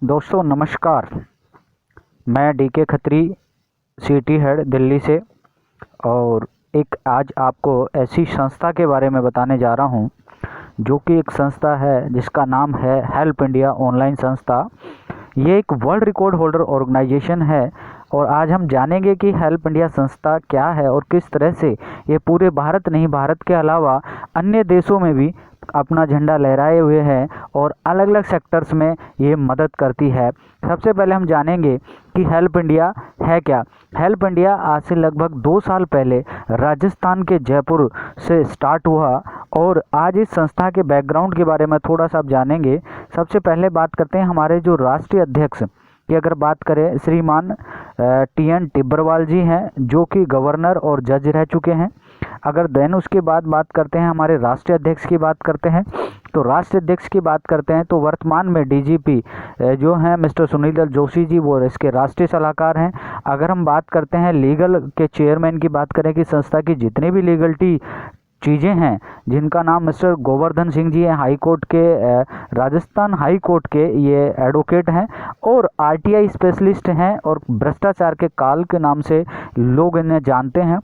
दोस्तों नमस्कार। मैं DK Khatri, city head Delhi से, और एक आज आपको ऐसी संस्था के बारे में बताने जा रहा हूं जो कि एक संस्था है जिसका नाम है हेल्प इंडिया ऑनलाइन संस्था। ये एक वर्ल्ड रिकॉर्ड होल्डर ऑर्गेनाइजेशन है और आज हम जानेंगे कि हेल्प इंडिया संस्था क्या है और किस तरह से ये पूरे भारत नहीं, भारत के अलावा अन्य देशों में भी अपना झंडा लहराए हुए है और अलग अलग सेक्टर्स में ये मदद करती है। सबसे पहले हम जानेंगे कि हेल्प इंडिया है क्या। हेल्प इंडिया आज से लगभग 2 साल पहले राजस्थान के जयपुर से स्टार्ट हुआ और आज इस संस्था के बैकग्राउंड के बारे में थोड़ा सा आप जानेंगे। सबसे पहले बात करते हैं हमारे जो राष्ट्रीय अध्यक्ष की अगर बात करें, श्रीमान TN टिब्बरवाल जी हैं जो कि गवर्नर और जज रह चुके हैं। अगर देन उसके बाद बात करते हैं हमारे राष्ट्रीय अध्यक्ष की बात करते हैं, तो राष्ट्रीय अध्यक्ष की बात करते हैं तो वर्तमान में DGP जो हैं मिस्टर सुनील जोशी जी, वो इसके राष्ट्रीय सलाहकार हैं। अगर हम बात करते हैं लीगल के चेयरमैन की बात करें कि संस्था की जितनी भी लीगलिटी चीज़ें हैं, जिनका नाम मिस्टर गोवर्धन सिंह जी हैं, हाई कोर्ट के राजस्थान हाई कोर्ट के ये एडवोकेट हैं और RTI स्पेशलिस्ट हैं और भ्रष्टाचार के काल के नाम से लोग इन्हें जानते हैं।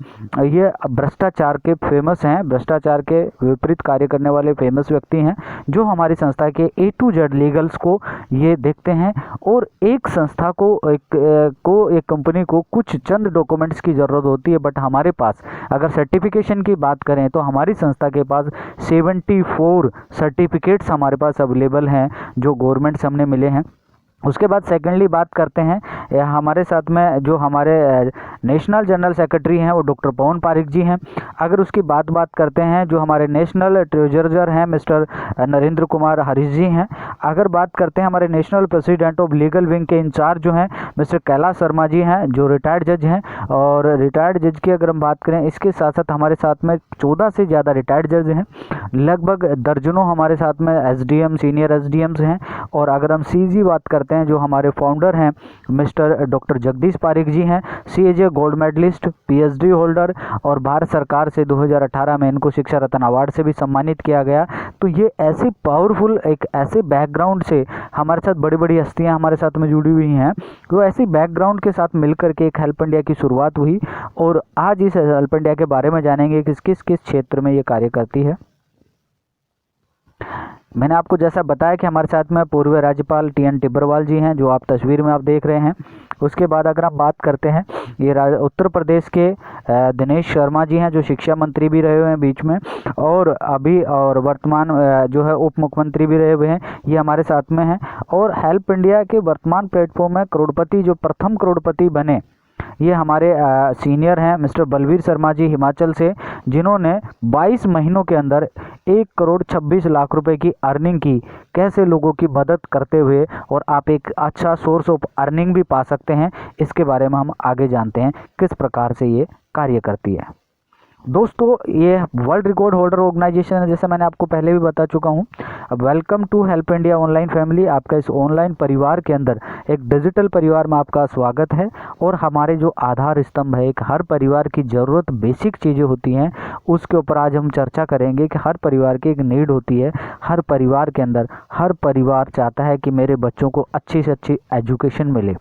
ये भ्रष्टाचार के फेमस हैं, भ्रष्टाचार के विपरीत कार्य करने वाले फेमस व्यक्ति हैं जो हमारी संस्था के A to Z लीगल्स को ये देखते हैं। और एक संस्था को एक कंपनी को कुछ चंद डॉक्यूमेंट्स की ज़रूरत होती है, बट हमारे पास अगर सर्टिफिकेशन की बात करें तो हमारी संस्था के पास 74 सर्टिफिकेट्स हमारे पास अवेलेबल हैं जो गवर्नमेंट से हमने मिले हैं। उसके बाद सेकेंडली बात करते हैं हमारे साथ में जो हमारे नेशनल जनरल सेक्रेटरी हैं वो डॉक्टर पवन पारिक जी हैं। अगर उसकी बात करते हैं जो हमारे नेशनल ट्रेजरर हैं मिस्टर नरेंद्र कुमार हरीश जी हैं। अगर बात करते हैं हमारे national president of legal wing के इंचार्ज जो हैं मिस्टर कैलाश शर्मा जी हैं जो रिटायर्ड जज हैं। और रिटायर्ड जज की अगर हम बात करें, इसके साथ साथ हमारे साथ में 14 से ज़्यादा रिटायर्ड जज हैं, लगभग दर्जनों हमारे साथ में SDM सीनियर SDMs हैं। और अगर हम CG बात करते हैं जो हमारे फाउंडर हैं मिस्टर डॉक्टर जगदीश पारिक जी हैं, CAJ gold medalist, PhD holder, और भारत सरकार से 2018 में इनको शिक्षा रत्न अवार्ड से भी सम्मानित किया गया। तो ये ऐसे पावरफुल एक ऐसे बैकग्राउंड से हमारे साथ बड़ी बड़ी हस्तियां हमारे साथ में जुड़ी हुई हैं, तो ऐसी बैकग्राउंड के साथ मिलकर के एक हेल्प इंडिया की शुरुआत हुई। और आज इस हेल्प इंडिया के बारे में जानेंगे किस किस क्षेत्र में ये कार्य करती है। मैंने आपको जैसा बताया कि हमारे साथ में पूर्व राज्यपाल TN टिब्बरवाल जी हैं जो आप तस्वीर में आप देख रहे हैं। उसके बाद अगर हम बात करते हैं, ये उत्तर प्रदेश के दिनेश शर्मा जी हैं जो शिक्षा मंत्री भी रहे हुए हैं बीच में, और अभी और वर्तमान जो है उप मुख्यमंत्री भी रहे हुए हैं, ये हमारे साथ में हैं। और हेल्प इंडिया के वर्तमान प्लेटफॉर्म में करोड़पति जो प्रथम करोड़पति बने, ये हमारे सीनियर हैं मिस्टर बलवीर शर्मा जी हिमाचल से, जिन्होंने 22 महीनों के अंदर 1,26,00,000 रुपए की अर्निंग की। कैसे लोगों की मदद करते हुए और आप एक अच्छा सोर्स ऑफ अर्निंग भी पा सकते हैं, इसके बारे में हम आगे जानते हैं किस प्रकार से ये कार्य करती है। दोस्तों ये वर्ल्ड रिकॉर्ड होल्डर ऑर्गेनाइजेशन है, जैसे मैंने आपको पहले भी बता चुका हूँ। Welcome to help India online family. आपका इस ऑनलाइन परिवार के अंदर एक डिजिटल परिवार में आपका स्वागत है। और हमारे जो आधार स्तंभ है, एक हर परिवार की ज़रूरत बेसिक चीज़ें होती हैं, उसके ऊपर आज हम चर्चा करेंगे कि हर परिवार की एक नीड होती है। हर परिवार के अंदर हर परिवार चाहता है कि मेरे बच्चों को अच्छी से अच्छी एजुकेशन मिले,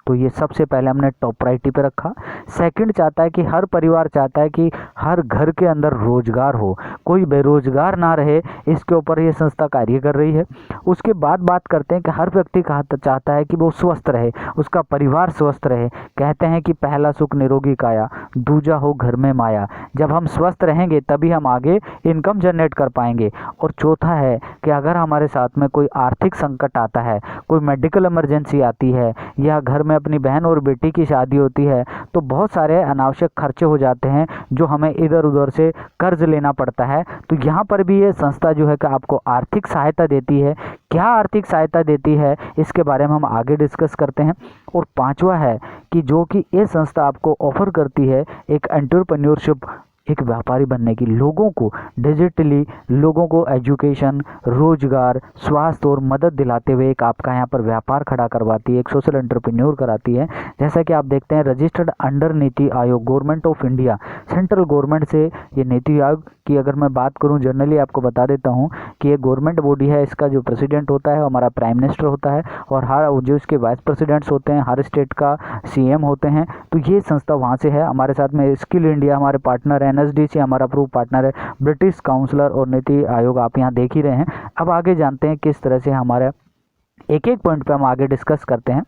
तो ये सबसे पहले हमने टॉप प्रायोरिटी पे रखा। सेकंड चाहता है कि हर परिवार चाहता है कि हर घर के अंदर रोजगार हो, कोई बेरोजगार ना रहे, इसके ऊपर ये संस्था कार्य कर रही है। उसके बाद बात करते हैं कि हर व्यक्ति चाहता है कि वो स्वस्थ रहे, उसका परिवार स्वस्थ रहे। कहते हैं कि पहला सुख निरोगी काया, दूजा हो घर में माया। जब हम स्वस्थ रहेंगे तभी हम आगे इनकम जनरेट कर पाएंगे। और चौथा है कि अगर हमारे साथ में कोई आर्थिक संकट आता है, कोई मेडिकल इमरजेंसी आती है, या घर में अपनी बहन और बेटी की शादी होती है, तो बहुत सारे अनावश्यक खर्चे हो जाते हैं जो हमें इधर उधर से कर्ज लेना पड़ता है। तो यहाँ पर भी ये संस्था जो है कि आपको आर्थिक सहायता देती है। क्या आर्थिक सहायता देती है इसके बारे में हम आगे डिस्कस करते हैं। और पांचवा है कि जो कि ये संस्था आपको ऑफर करती है एक एंटरप्रेन्योरशिप एक व्यापारी बनने की, लोगों को डिजिटली, लोगों को एजुकेशन, रोजगार, स्वास्थ्य और मदद दिलाते हुए एक आपका यहाँ पर व्यापार खड़ा करवाती है, एक सोशल एंटरप्रेन्योर कराती है। जैसा कि आप देखते हैं registered under NITI Aayog, government of India, central government से ये नीति आयोग की अगर मैं बात करूं, जनरली आपको बता देता हूं कि ये गवर्नमेंट बॉडी है। इसका जो प्रेसिडेंट होता है हमारा प्राइम मिनिस्टर होता है, और हर जो इसके वाइस प्रेसिडेंट्स होते हैं हर स्टेट का सीएम होते हैं। तो ये संस्था वहाँ से है। हमारे साथ में स्किल इंडिया हमारे पार्टनर है, एनएसडीसी हमारा अप्रूव पार्टनर है, ब्रिटिश काउंसलर और नीति आयोग आप यहाँ देख ही रहे हैं। अब आगे जानते हैं किस तरह से हमारे एक एक पॉइंट पे हम आगे डिस्कस करते हैं।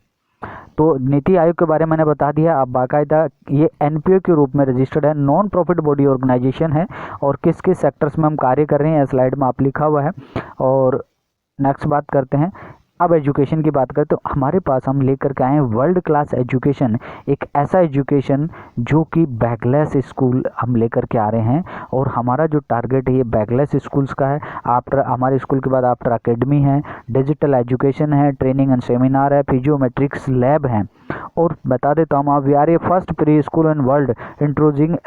तो नीति आयोग के बारे में मैंने बता दिया। अब बाकायदा ये एनपीओ के रूप में रजिस्टर्ड है, नॉन प्रॉफिट बॉडी ऑर्गेनाइजेशन है, और किस किस सेक्टर्स में हम कार्य कर रहे हैं स्लाइड में आप लिखा हुआ है। और नेक्स्ट बात करते हैं, अब एजुकेशन की बात करें तो हमारे पास हम लेकर के आए हैं वर्ल्ड क्लास एजुकेशन, एक ऐसा एजुकेशन जो कि बैकलेस स्कूल हम लेकर के आ रहे हैं। और हमारा जो टारगेट है ये बैकलेस स्कूल्स का है। आफ्टर हमारे स्कूल के बाद आफ्टर एकेडमी है, डिजिटल एजुकेशन है, ट्रेनिंग एंड सेमिनार है, फिजियोमेट्रिक्स लैब है। और बता देता हूँ आप, we are a first pre school in world introducing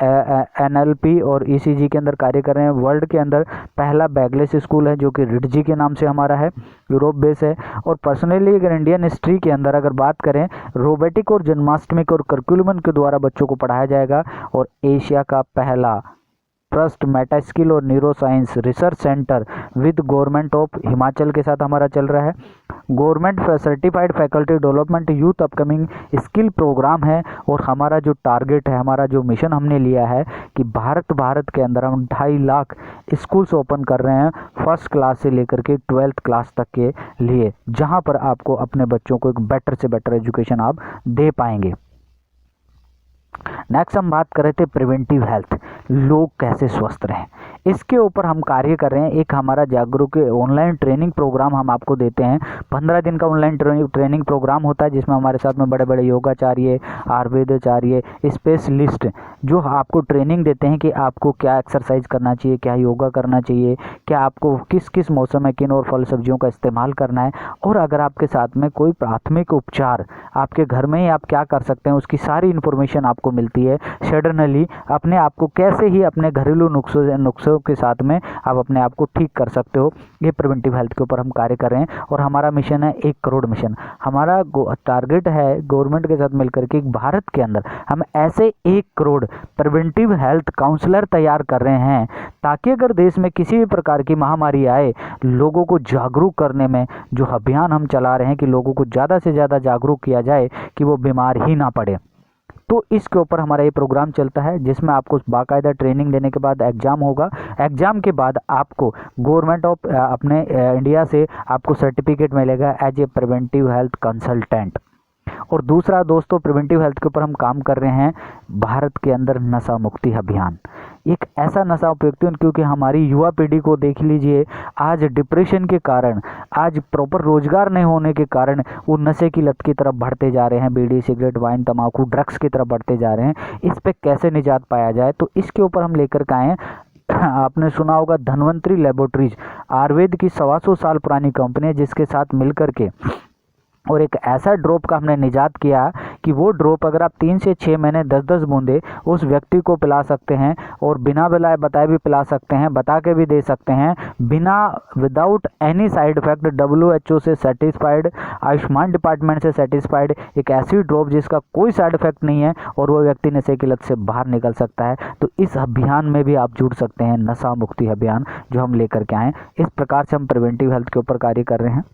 NLP और ईसीजी के अंदर कार्य कर रहे हैं। वर्ल्ड के अंदर पहला बैकलेस स्कूल है जो कि रिडजी के नाम से हमारा है, यूरोप बेस है। और पर्सनली अगर इंडियन हिस्ट्री के अंदर अगर बात करें, रोबोटिक और जन्माष्टमिक और करिकुलम के द्वारा बच्चों को पढ़ाया जाएगा। और एशिया का पहला ट्रस्ट मेटा स्किल और neuro science research centre with government of Himachal के साथ हमारा चल रहा है। Government certified faculty development youth upcoming skill programme है। और हमारा जो टारगेट है, हमारा जो मिशन हमने लिया है कि भारत के अंदर हम 2.5 लाख स्कूल्स ओपन कर रहे हैं, फर्स्ट क्लास से लेकर के 12th क्लास तक के लिए, जहां पर आपको अपने बच्चों को एक बेटर से बेटर एजुकेशन आप दे पाएंगे। नेक्स्ट हम बात कर रहे थे प्रिवेंटिव हेल्थ, लोग कैसे स्वस्थ रहें, इसके ऊपर हम कार्य कर रहे हैं। एक हमारा जागरूक ऑनलाइन ट्रेनिंग प्रोग्राम हम आपको देते हैं। 15 दिन का ऑनलाइन ट्रेनिंग प्रोग्राम होता है, जिसमें हमारे साथ में बड़े बड़े योगाचार्य, आयुर्वेदाचार्य, स्पेशलिस्ट जो आपको ट्रेनिंग देते हैं कि आपको क्या एक्सरसाइज करना चाहिए, क्या योगा करना चाहिए, क्या आपको किस किस मौसम में किन और फल सब्जियों का इस्तेमाल करना है। और अगर आपके साथ में कोई प्राथमिक उपचार आपके घर में ही आप क्या कर सकते हैं, उसकी सारी इन्फॉर्मेशन आपको मिलती है। सडनली अपने आप को कैसे ही अपने घरेलू नुस्खों के साथ में आप अपने आप को ठीक कर सकते हो। ये प्रिवेंटिव हेल्थ के ऊपर हम कार्य कर रहे हैं। और हमारा मिशन है 1 करोड़ मिशन। हमारा टारगेट है गवर्नमेंट के साथ मिलकर के भारत के अंदर हम ऐसे 1 करोड़ प्रिवेंटिव हेल्थ काउंसलर तैयार कर रहे हैं, ताकि अगर देश में किसी भी प्रकार की महामारी आए, लोगों को जागरूक करने में जो अभियान हम चला रहे हैं कि लोगों को ज़्यादा से ज़्यादा जागरूक किया जाए कि वो बीमार ही ना पड़े। तो इसके ऊपर हमारा ये प्रोग्राम चलता है, जिसमें आपको बाकायदा ट्रेनिंग देने के बाद एग्ज़ाम होगा। एग्ज़ाम के बाद आपको गवर्नमेंट ऑफ अपने इंडिया से आपको सर्टिफिकेट मिलेगा as a preventive health consultant. और दूसरा दोस्तों, प्रिवेंटिव हेल्थ के ऊपर हम काम कर रहे हैं भारत के अंदर नशा मुक्ति अभियान। एक ऐसा नशा उपयुक्त, क्योंकि हमारी युवा पीढ़ी को देख लीजिए, आज डिप्रेशन के कारण, आज प्रॉपर रोजगार नहीं होने के कारण वो नशे की लत की तरफ बढ़ते जा रहे हैं, बीड़ी सिगरेट वाइन तंबाकू ड्रग्स की तरफ बढ़ते जा रहे हैं। इस पे कैसे निजात पाया जाए, तो इसके ऊपर हम लेकर के आए हैं। आपने सुना होगा धन्वंतरी लेबोरेटरीज, आयुर्वेद की 125 साल पुरानी कंपनी है, जिसके साथ मिलकर के और एक ऐसा ड्रॉप का हमने निजात किया कि वो ड्रॉप अगर आप 3 से 6 महीने 10-10 बूंदे उस व्यक्ति को पिला सकते हैं, और बिना बताए भी पिला सकते हैं, बता के भी दे सकते हैं, बिना without any side effect, WHO से सर्टिफाइड, आयुष्मान डिपार्टमेंट से सर्टिफाइड, एक ऐसी ड्रॉप जिसका कोई साइड इफेक्ट नहीं है और वो व्यक्ति नशे की लत से बाहर निकल सकता है। तो इस अभियान में भी आप जुड़ सकते हैं, नशा मुक्ति अभियान जो हम लेकर के आए। इस प्रकार से हम प्रिवेंटिव हेल्थ के ऊपर कार्य कर रहे हैं।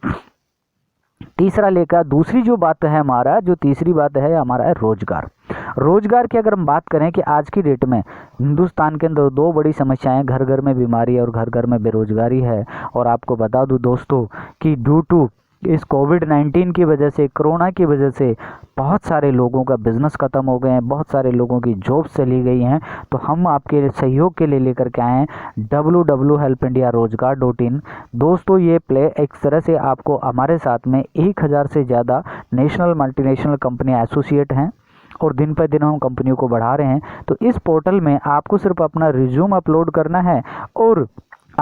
तीसरा लेकर दूसरी जो बात है हमारा, जो तीसरी बात है हमारा है रोजगार। रोजगार की अगर हम बात करें कि आज की डेट में हिंदुस्तान के अंदर 2 बड़ी समस्याएं, घर घर में बीमारी और घर घर में बेरोजगारी है। और आपको बता दूं दोस्तों कि ड्यू टू इस कोविड-19 की वजह से, कोरोना की वजह से बहुत सारे लोगों का बिजनेस खत्म हो गए हैं, बहुत सारे लोगों की जॉब्स चली गई हैं। तो हम आपके सहयोग के लिए लेकर के आए हैं www.helpindiarojgar.in। दोस्तों ये प्ले एक तरह से आपको हमारे साथ में 1000 से ज़्यादा नेशनल मल्टीनेशनल कंपनी एसोसिएट हैं, और दिन पर दिन हम कंपनियों को बढ़ा रहे हैं। तो इस पोर्टल में आपको सिर्फ अपना रिज्यूम अपलोड करना है, और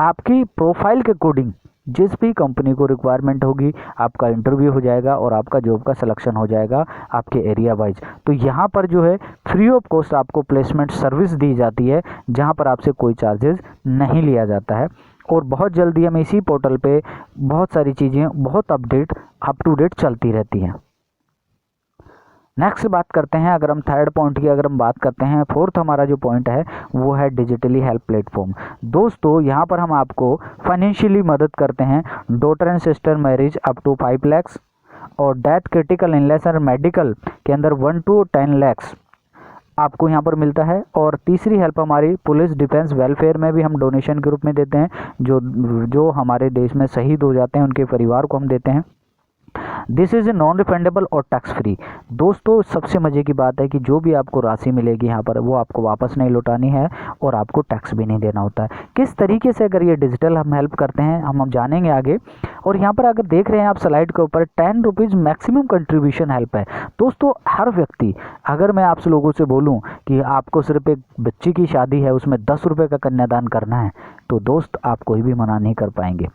आपकी प्रोफाइल के अकॉर्डिंग जिस भी कंपनी को रिक्वायरमेंट होगी आपका इंटरव्यू हो जाएगा और आपका जॉब का सिलेक्शन हो जाएगा आपके एरिया वाइज। तो यहाँ पर जो है फ्री ऑफ कॉस्ट आपको प्लेसमेंट सर्विस दी जाती है, जहाँ पर आपसे कोई चार्जेस नहीं लिया जाता है। और बहुत जल्दी हम इसी पोर्टल पे बहुत सारी चीज़ें बहुत अपडेट अप टू डेट चलती रहती हैं। नेक्स्ट बात करते हैं, अगर हम थर्ड पॉइंट की अगर हम बात करते हैं, फोर्थ हमारा जो पॉइंट है वो है डिजिटली हेल्प प्लेटफॉर्म। दोस्तों यहाँ पर हम आपको फाइनेंशियली मदद करते हैं। Daughter and sister marriage up to 5 lakh और डेथ क्रिटिकल इलनेस और मेडिकल के अंदर 1 to 10 लाख आपको यहाँ पर मिलता है। और तीसरी हेल्प हमारी पुलिस डिफेंस वेलफेयर में भी हम डोनेशन के रूप में देते हैं। जो हमारे देश में शहीद हो जाते हैं उनके परिवार को हम देते हैं। This is a non refundable और टैक्स फ्री। दोस्तों सबसे मज़े की बात है कि जो भी आपको राशि मिलेगी यहाँ पर वो आपको वापस नहीं लौटानी है और आपको टैक्स भी नहीं देना होता है। किस तरीके से अगर ये डिजिटल हम हेल्प करते हैं हम जानेंगे आगे। और यहाँ पर अगर देख रहे हैं आप स्लाइड के ऊपर 10 रुपीज़ मैक्सिमम कंट्रीब्यूशन हेल्प है। दोस्तों हर व्यक्ति, अगर मैं आप लोगों से बोलूँ कि आपको सिर्फ एक बच्ची की शादी है उसमें 10 रुपये का कन्यादान करना है, तो दोस्त आप कोई भी मना नहीं कर पाएंगे,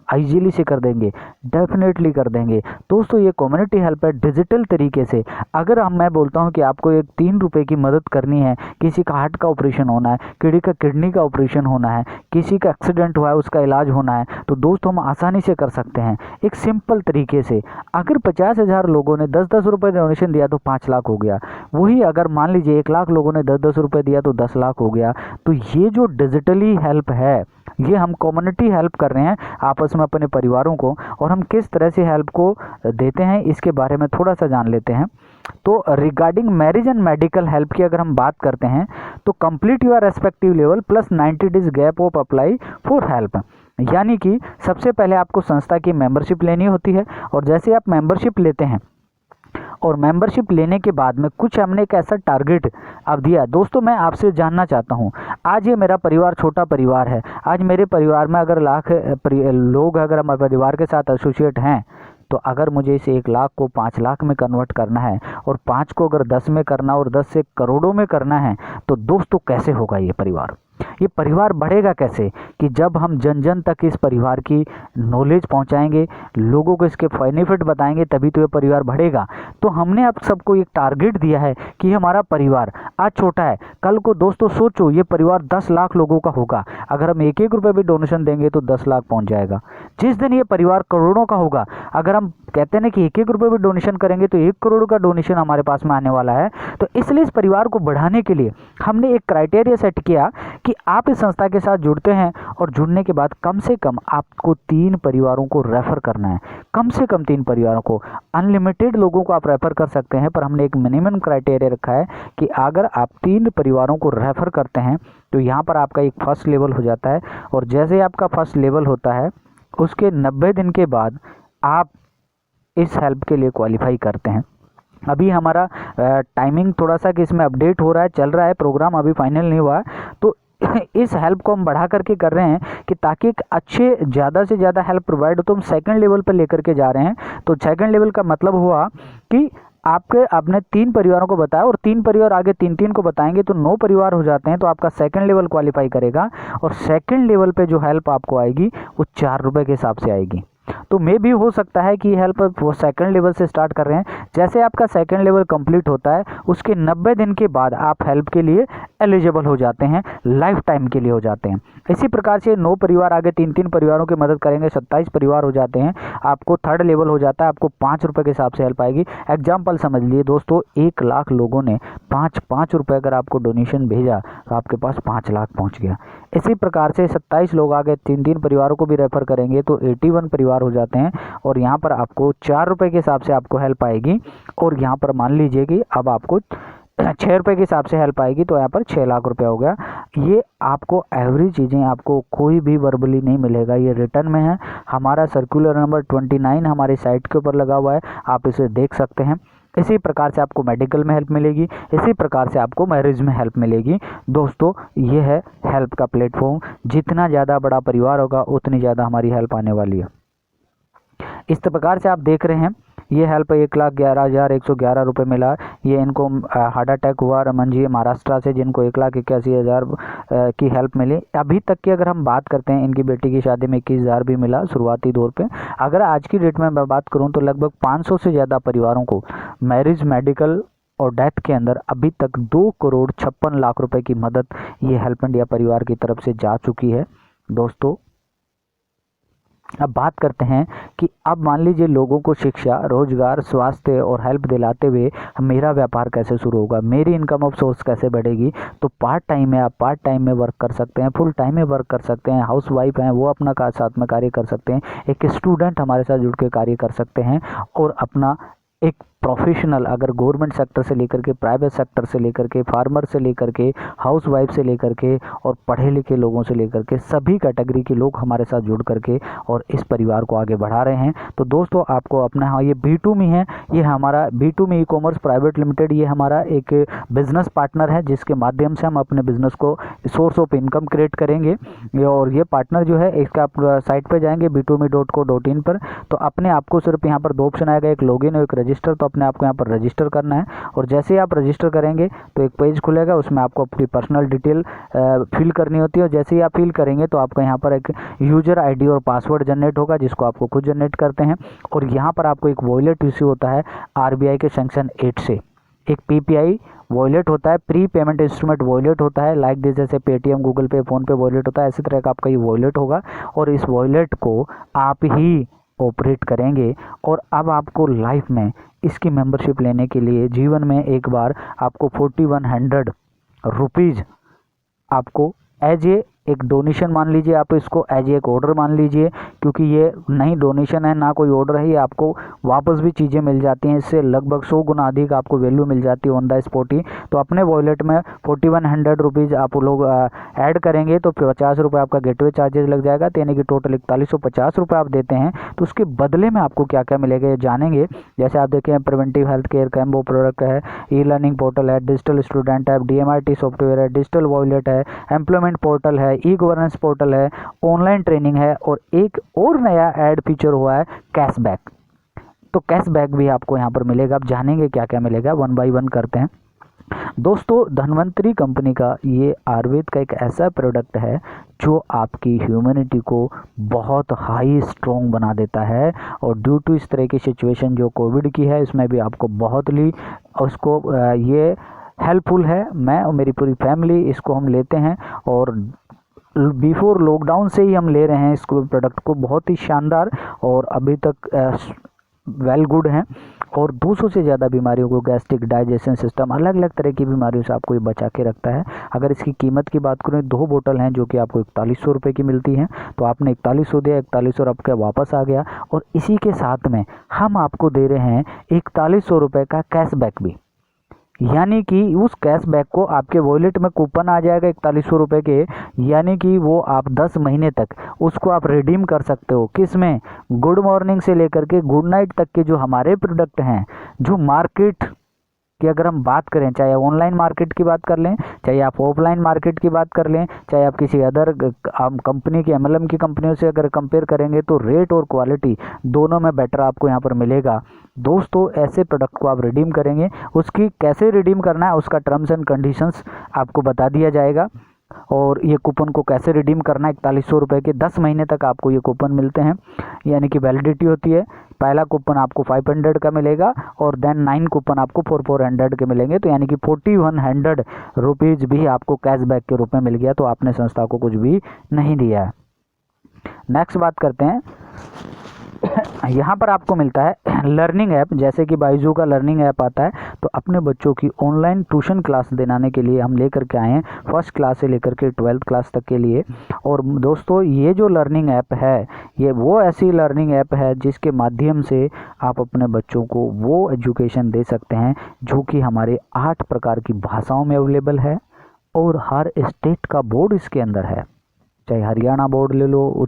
ईजीली से कर देंगे, डेफिनेटली कर देंगे। दोस्तों ये कम्युनिटी हेल्प है डिजिटल तरीके से। अगर मैं बोलता हूँ कि आपको एक 3 रुपये की मदद करनी है, किसी का हार्ट का ऑपरेशन होना है, किडनी का ऑपरेशन होना है, किसी का एक्सीडेंट हुआ है उसका इलाज होना है, तो दोस्तों हम आसानी से कर सकते हैं एक सिंपल तरीके से। अगर 50,000 लोगों ने 10-10 रुपये डोनेशन दिया तो 5 लाख हो गया। वही अगर मान लीजिए 1 लाख लोगों ने 10-10 रुपये दिया तो 10 लाख हो गया। तो ये जो डिजिटली हेल्प है ये हम कम्युनिटी हेल्प कर रहे हैं आपस में अपने परिवारों को। और हम किस तरह से हेल्प को देते हैं इसके बारे में थोड़ा सा जान लेते हैं। तो regarding marriage and medical help की अगर हम बात करते हैं तो complete your respective level plus 90 days gap of apply for help. यानी कि सबसे पहले आपको संस्था की मेंबरशिप लेनी होती है और जैसे आप मेंबरशिप लेते हैं और मेंबरशिप लेने के बाद में कुछ हमने एक ऐसा टारगेट अब दिया। दोस्तों मैं आपसे जानना चाहता हूं, आज ये मेरा परिवार छोटा परिवार है, आज मेरे परिवार में अगर लाख लोग अगर हमारे परिवार के साथ एसोसिएट हैं, तो अगर मुझे इस 1 लाख को 5 लाख में कन्वर्ट करना है और 5 को अगर 10 में करना और 10 से करोड़ों में करना है, तो दोस्तों कैसे होगा ये परिवार? ये परिवार बढ़ेगा कैसे? कि जब हम जन जन तक इस परिवार की नॉलेज पहुंचाएंगे, लोगों को इसके बेनिफिट बताएंगे, तभी तो ये परिवार बढ़ेगा। तो हमने आप सबको एक टारगेट दिया है कि हमारा परिवार आज छोटा है, कल को दोस्तों सोचो ये परिवार 10 लाख लोगों का होगा। अगर हम 1-1 रुपये भी डोनेशन देंगे तो 10 लाख पहुंच जाएगा। जिस दिन ये परिवार करोड़ों का होगा, अगर हम कहते हैं ना कि 1-1 रुपये भी डोनेशन करेंगे तो 1 करोड़ का डोनेशन हमारे पास में आने वाला है। तो इसलिए इस परिवार को बढ़ाने के लिए हमने एक क्राइटेरिया सेट किया कि आप इस संस्था के साथ जुड़ते हैं और जुड़ने के बाद कम से कम आपको 3 परिवारों को रेफर करना है। कम से कम 3 परिवारों को, अनलिमिटेड लोगों को आप रेफर कर सकते हैं, पर हमने एक मिनिमम क्राइटेरिया रखा है कि अगर आप 3 परिवारों को रेफर करते हैं तो यहाँ पर आपका एक फर्स्ट लेवल हो जाता है। और जैसे आपका फर्स्ट लेवल होता है उसके 90 दिन के बाद आप इस हेल्प के लिए क्वालिफाई करते हैं। अभी हमारा टाइमिंग थोड़ा सा कि इसमें अपडेट हो रहा है, चल रहा है, प्रोग्राम अभी फाइनल नहीं हुआ है। तो इस हेल्प को हम बढ़ा करके कर रहे हैं कि ताकि एक अच्छे ज़्यादा से ज़्यादा हेल्प प्रोवाइड हो। तो हम सेकंड लेवल पर लेकर के जा रहे हैं। तो सेकंड लेवल का मतलब हुआ कि आपने 3 परिवारों को बताया और 3 परिवार आगे 3-3 को बताएंगे तो 9 परिवार हो जाते हैं। तो आपका सेकंड लेवल क्वालिफाई करेगा और सेकंड लेवल पे जो हेल्प आपको आएगी वो 4 रुपये के हिसाब से आएगी। तो मे भी हो सकता है कि हेल्प वो सेकंड लेवल से स्टार्ट कर रहे हैं। जैसे आपका सेकंड लेवल कंप्लीट होता है उसके 90 दिन के बाद आप हेल्प के लिए एलिजिबल हो जाते हैं, लाइफ टाइम के लिए हो जाते हैं। इसी प्रकार से 9 परिवार आगे 3-3 परिवारों की मदद करेंगे, 27 परिवार हो जाते हैं। आपको थर्ड लेवल हो जाता है, आपको 5 रुपये के हिसाब से हेल्प आएगी। एग्जाम्पल समझ लिए दोस्तों, 1 लाख लोगों ने 5-5 रुपये अगर आपको डोनेशन भेजा तो आपके पास 5 लाख पहुँच गया। इसी प्रकार से 27 लोग आगे 3-3 परिवारों को भी रेफर करेंगे तो 81 परिवार हो जाते हैं। और यहाँ पर आपको 4 रुपये के हिसाब से आपको हेल्प आएगी। और यहाँ पर मान लीजिए कि अब आपको 6 रुपये के हिसाब से हेल्प आएगी तो यहाँ पर 6 लाख रुपया हो गया। ये आपको एवरेज चीज़ें आपको कोई भी वर्बली नहीं मिलेगा, ये रिटर्न में है। हमारा सर्कुलर नंबर 29 हमारी साइट के ऊपर लगा हुआ है, आप इसे देख सकते हैं। इसी प्रकार से आपको मेडिकल में हेल्प मिलेगी, इसी प्रकार से आपको मैरिज में हेल्प मिलेगी। दोस्तों ये है हेल्प का प्लेटफॉर्म। जितना ज़्यादा बड़ा परिवार होगा उतनी ज़्यादा हमारी हेल्प आने वाली है। इस प्रकार से आप देख रहे हैं ये हेल्प 1,11,111 रुपये मिला। ये इनको हार्ट अटैक हुआ, रमन जी महाराष्ट्र से, जिनको 1,81,000 की हेल्प मिली। अभी तक की अगर हम बात करते हैं, इनकी बेटी की शादी में 21,000 भी मिला शुरुआती दौर पे। अगर आज की डेट में मैं बात करूं तो लगभग 500 से ज़्यादा परिवारों को मैरिज, मेडिकल और डेथ के अंदर अभी तक 2,56,00,000 रुपए की मदद ये हेल्प इंडिया परिवार की तरफ से जा चुकी है। दोस्तों अब बात करते हैं कि अब मान लीजिए लोगों को शिक्षा, रोजगार, स्वास्थ्य और हेल्प दिलाते हुए मेरा व्यापार कैसे शुरू होगा, मेरी इनकम ऑफ सोर्स कैसे बढ़ेगी। तो पार्ट टाइम में आप पार्ट टाइम में वर्क कर सकते हैं, फुल टाइम में वर्क कर सकते हैं। हाउस वाइफ हैं वो अपना साथ में कार्य कर सकते हैं, एक स्टूडेंट हमारे साथ जुड़ के कार्य कर सकते हैं, और अपना एक प्रोफेशनल, अगर गवर्नमेंट सेक्टर से लेकर के, प्राइवेट सेक्टर से लेकर के, फार्मर से लेकर के, हाउस वाइफ से लेकर के, और पढ़े लिखे लोगों से लेकर के, सभी कैटेगरी के लोग हमारे साथ जुड़ करके और इस परिवार को आगे बढ़ा रहे हैं। तो दोस्तों आपको अपना, हाँ ये B2Me है, ये हमारा B2Me e commerce private limited, ये हमारा एक बिजनेस पार्टनर है जिसके माध्यम से हम अपने बिजनेस को सोर्स ऑफ इनकम क्रिएट करेंगे। और ये पार्टनर जो है, इसका आप साइट पर जाएंगे B2Me.co.in पर, तो अपने आपको सिर्फ यहाँ पर 2 ऑप्शन आएगा, एक लॉगिन और एक रजिस्टर। तो अपने आपको यहाँ पर रजिस्टर करना है, और जैसे ही आप रजिस्टर करेंगे तो एक पेज खुलेगा, उसमें आपको अपनी पर्सनल डिटेल फिल करनी होती है। और जैसे ही आप फिल करेंगे तो आपका यहाँ पर एक यूजर आईडी और पासवर्ड जनरेट होगा, जिसको आपको खुद जनरेट करते हैं। और यहाँ पर आपको एक वॉलेट इश्यू होता है RBI के सेक्शन 8 से, एक PPI वॉलेट होता है, प्री पेमेंट इंस्ट्रूमेंट वॉलेट होता है, लाइक दिस, जैसे पेटीएम, गूगल पे, फोन पे वॉलेट होता है, इसी तरह का आपका ये वॉलेट होगा। और इस वॉलेट को आप ही ऑपरेट करेंगे। और अब आपको लाइफ में इसकी मेंबरशिप लेने के लिए जीवन में एक बार आपको 4100 रुपीज़ आपको एज एक डोनेशन मान लीजिए, आप इसको एज एक ऑर्डर मान लीजिए, क्योंकि ये नहीं डोनेशन है ना कोई ऑर्डर है, ये आपको वापस भी चीज़ें मिल जाती हैं, इससे लगभग 100 गुना अधिक आपको वैल्यू मिल जाती है ऑन द स्पॉट ही। तो अपने वॉलेट में 4100 रुपीज़ आप लोग ऐड करेंगे तो 50 रुपये आपका गेटवे चार्जेस लग जाएगा, तो यानी कि टोटल 4150 रुपये आप देते हैं। तो उसके बदले में आपको क्या क्या मिलेगा ये जानेंगे। जैसे आप देखें, preventive health care combo product है, ई लर्निंग पोर्टल है, digital student app, DMIT software है, डिजिटल वॉलेट है, एम्प्लॉयमेंट पोर्टल है, ई गवर्नेंस पोर्टल है, ऑनलाइन ट्रेनिंग है, और एक और नया ऐड फीचर हुआ है कैशबैक। तो कैशबैक भी आपको यहाँ पर मिलेगा। आप जानेंगे क्या क्या मिलेगा, 1 बाय 1 करते हैं। दोस्तों धन्वंतरी कंपनी का ये आयुर्वेद का एक ऐसा प्रोडक्ट है जो आपकी ह्यूमैनिटी को बहुत हाई स्ट्रॉन्ग बना देता है। और ड्यू टू इस तरह की सिचुएशन जो कोविड की है, इसमें भी आपको बहुत उसको ये हेल्पफुल है। मैं और मेरी पूरी फैमिली इसको हम लेते हैं, और बिफोर लॉकडाउन से ही हम ले रहे हैं इसको, प्रोडक्ट को, बहुत ही शानदार और अभी तक वेल गुड हैं। और 200 से ज़्यादा बीमारियों को, गैस्ट्रिक, डाइजेशन सिस्टम, अलग अलग तरह की बीमारियों से आपको ये बचा के रखता है। अगर इसकी कीमत की बात करें, 2 बोतल हैं जो कि आपको 4100 रुपये की मिलती हैं। तो आपने 4100 दिया, 4100 आपका वापस आ गया। और इसी के साथ में हम आपको दे रहे हैं 4100 रुपये का कैशबैक भी, यानी कि उस कैशबैक को आपके वॉलेट में कूपन आ जाएगा 4100 रुपये के, यानी कि वो आप 10 महीने तक उसको आप रिडीम कर सकते हो। किस में? गुड मॉर्निंग से लेकर के गुड नाइट तक के जो हमारे प्रोडक्ट हैं, जो मार्केट कि अगर हम बात करें, चाहे ऑनलाइन मार्केट की बात कर लें, चाहे आप ऑफलाइन मार्केट की बात कर लें, चाहे आप किसी अदर कंपनी की, MLM की कंपनियों से अगर कंपेयर करेंगे, तो रेट और क्वालिटी दोनों में बेटर आपको यहाँ पर मिलेगा। दोस्तों ऐसे प्रोडक्ट को आप रिडीम करेंगे, उसकी कैसे रिडीम करना है उसका टर्म्स एंड कंडीशंस आपको बता दिया जाएगा। और ये कूपन को कैसे रिडीम करना है, 4100 रुपये के 10 महीने तक आपको ये कूपन मिलते हैं, यानी कि वैलिडिटी होती है। पहला कूपन आपको 500 का मिलेगा, और देन 9 कूपन आपको 400 के मिलेंगे। तो यानी कि 4100 रुपीज़ भी आपको कैशबैक के रूप में मिल गया। तो आपने संस्था को कुछ भी नहीं दिया है। नेक्स्ट बात करते हैं, यहाँ पर आपको मिलता है लर्निंग ऐप, जैसे कि बाइजू का लर्निंग ऐप आता है। तो अपने बच्चों की ऑनलाइन ट्यूशन क्लास दिलाने के लिए हम लेकर के आए हैं, 1st क्लास से लेकर के 12th क्लास तक के लिए। और दोस्तों ये जो लर्निंग ऐप है, ये वो ऐसी लर्निंग ऐप है जिसके माध्यम से आप अपने बच्चों को वो एजुकेशन दे सकते हैं जो कि हमारे 8 प्रकार की भाषाओं में अवेलेबल है, और हर स्टेट का बोर्ड इसके अंदर है। चाहे हरियाणा बोर्ड ले लो,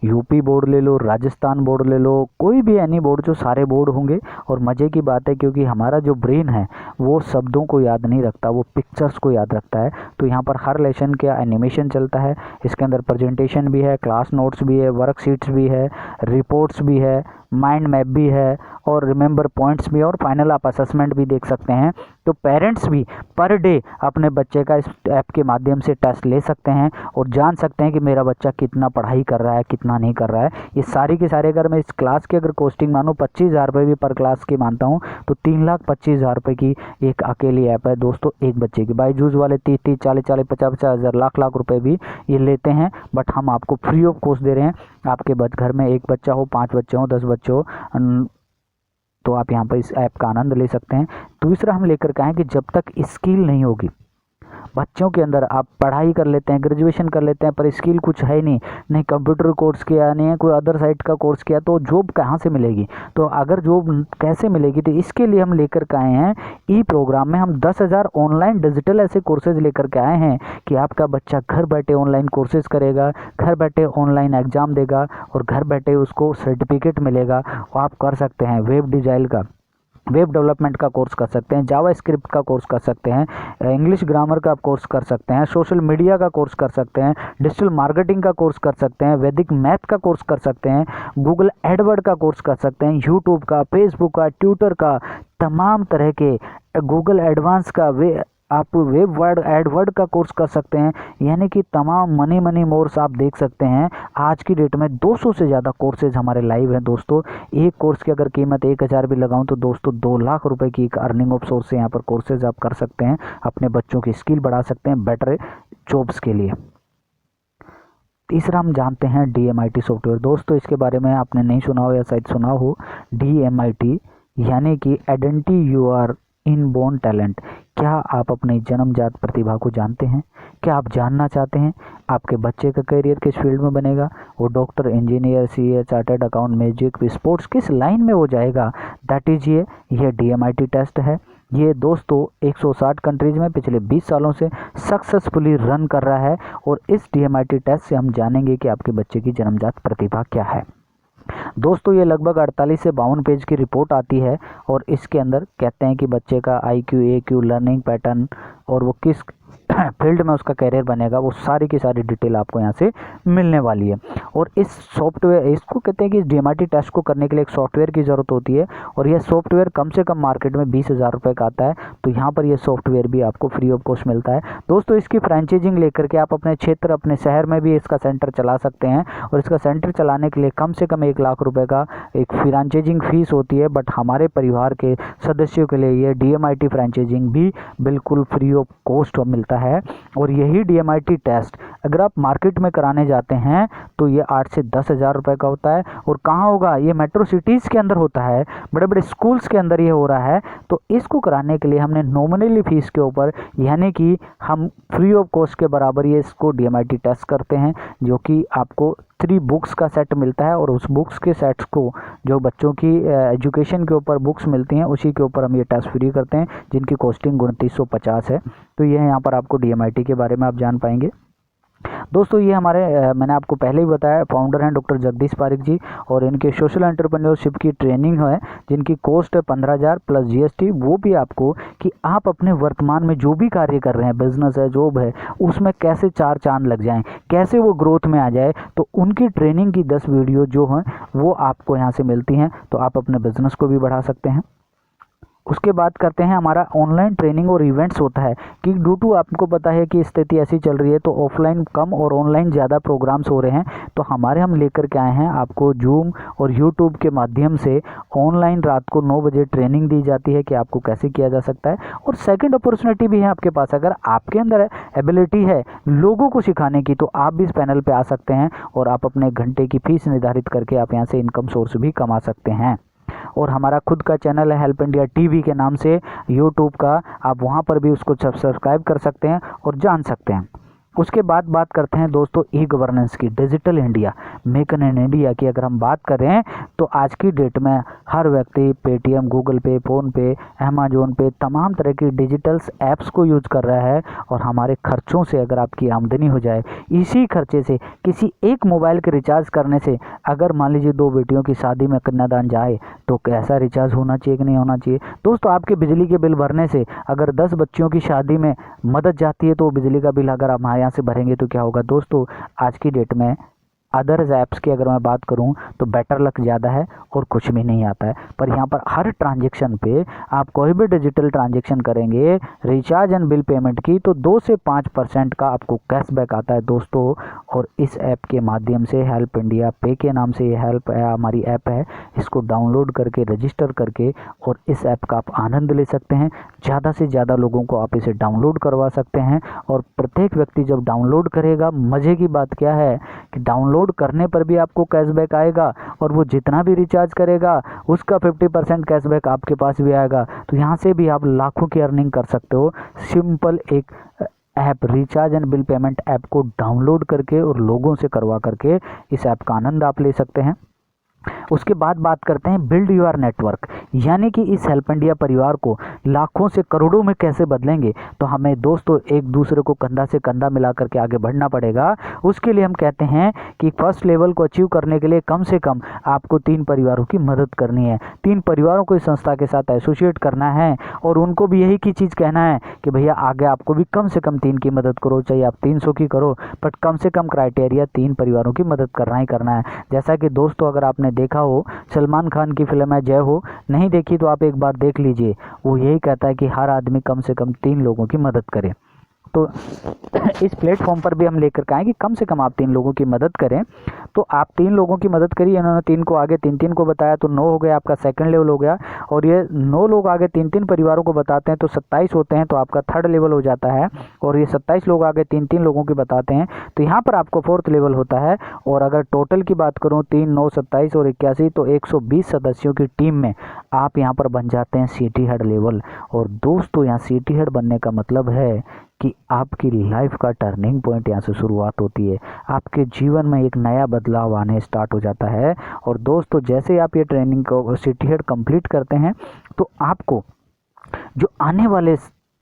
यूपी बोर्ड ले लो, राजस्थान बोर्ड ले लो, कोई भी एनी बोर्ड, जो सारे बोर्ड होंगे। और मज़े की बात है, क्योंकि हमारा जो ब्रेन है वो शब्दों को याद नहीं रखता, वो पिक्चर्स को याद रखता है। तो यहाँ पर हर लेसन का एनिमेशन चलता है, इसके अंदर प्रेजेंटेशन भी है, क्लास नोट्स भी है, वर्कशीट्स भी है, रिपोर्ट्स भी है, माइंड मैप भी है और रिमेंबर पॉइंट्स भी, और फाइनल आप असेसमेंट भी देख सकते हैं। तो पेरेंट्स भी पर डे अपने बच्चे का इस ऐप के माध्यम से टेस्ट ले सकते हैं और जान सकते हैं कि मेरा बच्चा कितना पढ़ाई कर रहा है, कितना नहीं कर रहा है। ये सारी की सारी, अगर मैं इस क्लास की अगर कॉस्टिंग मानूँ 25,000 रुपये भी पर क्लास की मानता हूँ, तो 3,25,000 रुपये की एक अकेली ऐप है दोस्तों एक बच्चे की। बायजूस वाले 30-30, 40-40, 50-50 हज़ार, लाख रुपए भी ये लेते हैं, बट हम आपको फ्री ऑफ कॉस्ट दे रहे हैं। आपके घर में एक बच्चा हो, 5 बच्चे हो, 10 बच्चे हो, तो आप यहाँ पर इस ऐप का आनंद ले सकते हैं। दूसरा हम लेकर के आए कि जब तक स्किल नहीं होगी बच्चों के अंदर, आप पढ़ाई कर लेते हैं, ग्रेजुएशन कर लेते हैं, पर स्किल कुछ है नहीं कंप्यूटर कोर्स किया, नहीं है कोई अदर साइड का कोर्स किया, तो जॉब कहाँ से मिलेगी? तो अगर जॉब कैसे मिलेगी? तो इसके लिए हम लेकर के आए हैं ई प्रोग्राम में हम 10,000 ऑनलाइन डिजिटल ऐसे कोर्सेज लेकर के आए हैं कि आपका बच्चा घर बैठे ऑनलाइन कोर्सेज करेगा, घर बैठे ऑनलाइन एग्जाम देगा और घर बैठे उसको सर्टिफिकेट मिलेगा। और आप कर सकते हैं वेब डिजाइन का, वेब डेवलपमेंट का कोर्स कर सकते हैं, जावा स्क्रिप्ट का कोर्स कर सकते हैं, इंग्लिश ग्रामर का कोर्स कर सकते हैं, सोशल मीडिया का कोर्स कर सकते हैं, डिजिटल मार्केटिंग का कोर्स कर सकते हैं, वैदिक मैथ का कोर्स कर सकते हैं, गूगल एडवर्ड का कोर्स कर सकते हैं, यूट्यूब का, फेसबुक का, ट्विटर का, तमाम तरह के गूगल एडवांस का, आप वेब वर्ड एडवर्ड का कोर्स कर सकते हैं। यानी कि तमाम मनी मोर्स आप देख सकते हैं। आज की डेट में 200 से ज़्यादा कोर्सेज हमारे लाइव हैं दोस्तों। एक कोर्स की अगर कीमत 1,000 भी लगाऊं तो दोस्तों 2 लाख रुपए की एक अर्निंग ऑफ सोर्स से यहाँ पर कोर्सेज आप कर सकते हैं, अपने बच्चों की स्किल बढ़ा सकते हैं बेटर जॉब्स के लिए। तीसरा हम जानते हैं DMIT सॉफ्टवेयर। दोस्तों इसके बारे में आपने नहीं सुना हो या शायद सुना हो। DMIT यानी कि आइडेंटिटी योर इनबोर्न टैलेंट। क्या आप अपनी जन्मजात प्रतिभा को जानते हैं? क्या आप जानना चाहते हैं आपके बच्चे का करियर किस फील्ड में बनेगा? वो doctor, engineer, CA, chartered account, music, sports, किस लाइन में वो जाएगा? दैट इज ये DMIT टेस्ट है। ये दोस्तों 160 कंट्रीज में पिछले 20 सालों से सक्सेसफुली रन कर रहा है और इस DMIT टेस्ट से हम जानेंगे कि आपके बच्चे की जन्मजात प्रतिभा क्या है। दोस्तों ये लगभग 48 से 52 पेज की रिपोर्ट आती है और इसके अंदर कहते हैं कि बच्चे का IQ, AQ, लर्निंग पैटर्न और वो किस फील्ड में उसका करियर बनेगा, वो सारी की सारी डिटेल आपको यहाँ से मिलने वाली है। और इस सॉफ्टवेयर, इसको कहते हैं कि इस DMIT टेस्ट को करने के लिए एक सॉफ्टवेयर की ज़रूरत होती है और यह सॉफ्टवेयर कम से कम मार्केट में 20,000 रुपये का आता है। तो यहाँ पर यह सॉफ्टवेयर भी आपको फ्री ऑफ कॉस्ट मिलता है। दोस्तों इसकी फ्रेंचाइजिंग लेकर के आप अपने क्षेत्र, अपने शहर में भी इसका सेंटर चला सकते हैं और इसका सेंटर चलाने के लिए कम से कम 1 लाख रुपये का एक फ्रेंचाइजिंग फीस होती है। बट हमारे परिवार के सदस्यों के लिए ये DMIT फ्रेंचाइजिंग भी बिल्कुल फ्री ऑफ कॉस्ट मिलता है। और यही DMIT टेस्ट अगर आप मार्केट में कराने जाते हैं तो ये 8 से 10,000 रुपये का होता है। और कहाँ होगा? ये मेट्रो सिटीज़ के अंदर होता है, बड़े बड़े स्कूल्स के अंदर ये हो रहा है। तो इसको कराने के लिए हमने नॉमिनली फीस के ऊपर, यानी कि हम फ्री ऑफ कॉस्ट के बराबर ये इसको DMIT टेस्ट करते हैं, जो कि आपको 3 बुक्स का सेट मिलता है। और उस बुक्स के सेट्स को, जो बच्चों की एजुकेशन के ऊपर बुक्स मिलती हैं, उसी के ऊपर हम ये टेस्ट फ्री करते हैं, जिनकी कॉस्टिंग 2950 है। तो ये यहाँ पर आपको DMIT के बारे में आप जान पाएंगे। दोस्तों ये हमारे मैंने आपको पहले ही बताया, फाउंडर हैं डॉक्टर जगदीश पारिक जी और इनके सोशल एंटरप्रेन्योरशिप की ट्रेनिंग है जिनकी कॉस्ट है 15,000 प्लस GST। वो भी आपको कि आप अपने वर्तमान में जो भी कार्य कर रहे हैं, बिजनेस है, जॉब है, उसमें कैसे 4 चांद लग जाएं, कैसे वो ग्रोथ में आ जाए। तो उनकी ट्रेनिंग की 10 वीडियो जो हैं वो आपको यहाँ से मिलती हैं, तो आप अपने बिजनेस को भी बढ़ा सकते हैं। उसके बाद करते हैं हमारा ऑनलाइन ट्रेनिंग और इवेंट्स होता है कि ड्यू टू आपको पता है कि स्थिति ऐसी चल रही है, तो ऑफलाइन कम और ऑनलाइन ज़्यादा प्रोग्राम्स हो रहे हैं। तो हमारे हम लेकर के आए हैं आपको जूम और यूट्यूब के माध्यम से ऑनलाइन रात को 9 बजे ट्रेनिंग दी जाती है कि आपको कैसे किया जा सकता है। और सेकंड अपॉर्चुनिटी भी है आपके पास, अगर आपके अंदर एबिलिटी है लोगों को सिखाने की, तो आप भी इस पैनल पर आ सकते हैं और आप अपने घंटे की फीस निर्धारित करके आप यहाँ से इनकम सोर्स भी कमा सकते हैं। और हमारा खुद का चैनल है हेल्प इंडिया TV के नाम से यूट्यूब का, आप वहाँ पर भी उसको सब्सक्राइब कर सकते हैं और जान सकते हैं। उसके बाद बात करते हैं दोस्तों E-गवर्नेंस की, digital India, make in India की अगर हम बात करें तो आज की डेट में हर व्यक्ति पेटीएम, गूगल पे, फ़ोन पे, अमेजोन पे तमाम तरह की डिजिटल्स ऐप्स को यूज कर रहा है। और हमारे खर्चों से अगर आपकी आमदनी हो जाए, इसी खर्चे से किसी एक मोबाइल के रिचार्ज करने से, अगर मान लीजिए 2 बेटियों की शादी में कन्यादान जाए तो कैसा रिचार्ज होना चाहिए कि नहीं होना चाहिए। दोस्तों आपके बिजली के बिल भरने से अगर 10 बच्चियों की शादी में मदद जाती है, तो बिजली का बिल अगर आप यहाँ से भरेंगे तो क्या होगा। दोस्तों आज की डेट में अदर्स ऐप्स की अगर मैं बात करूं तो बेटर लक ज़्यादा है और कुछ भी नहीं आता है। पर यहाँ पर हर ट्रांजेक्शन पे आप कोई भी डिजिटल ट्रांजेक्शन करेंगे रिचार्ज एंड बिल पेमेंट की तो 2 से 5% का आपको कैशबैक आता है दोस्तों। और इस ऐप के माध्यम से हेल्प इंडिया पे के नाम से ये हेल्प है, हमारी ऐप है, इसको डाउनलोड करके रजिस्टर करके और इस ऐप का आप आनंद ले सकते हैं। ज़्यादा से ज़्यादा लोगों को आप इसे डाउनलोड करवा सकते हैं और प्रत्येक व्यक्ति जब डाउनलोड करेगा, मज़े की बात क्या है कि डाउनलोड करने पर भी आपको कैशबैक आएगा और वो जितना भी रिचार्ज करेगा उसका 50% कैशबैक आपके पास भी आएगा। तो यहाँ से भी आप लाखों की अर्निंग कर सकते हो। सिंपल एक app recharge and bill payment app को डाउनलोड करके और लोगों से करवा करके इस ऐप का आनंद आप ले सकते हैं। उसके बाद बात करते हैं बिल्ड योर नेटवर्क, यानी कि इस हेल्प इंडिया परिवार को लाखों से करोड़ों में कैसे बदलेंगे। तो हमें दोस्तों एक दूसरे को कंधा से कंधा मिला करके आगे बढ़ना पड़ेगा। उसके लिए हम कहते हैं कि फर्स्ट लेवल को अचीव करने के लिए कम से कम आपको 3 परिवारों की मदद करनी है। 3 परिवारों को इस संस्था के साथ एसोसिएट करना है और उनको भी यही की चीज़ कहना है कि भैया आगे आपको भी कम से कम 3 की मदद करो, चाहे आप 300 की करो, बट कम से कम क्राइटेरिया 3 परिवारों की मदद करना ही करना है। जैसा कि दोस्तों अगर आपने देखा हो सलमान खान की फिल्म है जय हो, नहीं देखी तो आप एक बार देख लीजिए। वो यही कहता है कि हर आदमी कम से कम 3 लोगों की मदद करे। तो इस प्लेटफॉर्म पर भी हम लेकर के आए कि कम से कम आप 3 लोगों की मदद करें। तो आप 3 लोगों की मदद करिए, इन्होंने 3 को आगे 3-3 को बताया तो 9 हो गया, आपका सेकंड लेवल हो गया। और ये 9 लोग आगे 3-3 परिवारों को बताते हैं तो 27 होते हैं, तो आपका थर्ड लेवल हो जाता है। और ये 27 लोग आगे 3-3 लोगों की बताते हैं तो यहाँ पर आपको फोर्थ लेवल होता है। और अगर टोटल की बात करूँ 3, 9, 27 और 81 तो 120 सदस्यों की टीम में आप यहाँ पर बन जाते हैं सिटी हेड लेवल। और दोस्तों यहाँ सिटी हेड बनने का मतलब है कि आपकी लाइफ का टर्निंग पॉइंट यहाँ से शुरुआत होती है। आपके जीवन में एक नया बदलाव आने स्टार्ट हो जाता है। और दोस्तों जैसे आप ये ट्रेनिंग को सिटी हेड कंप्लीट करते हैं तो आपको जो आने वाले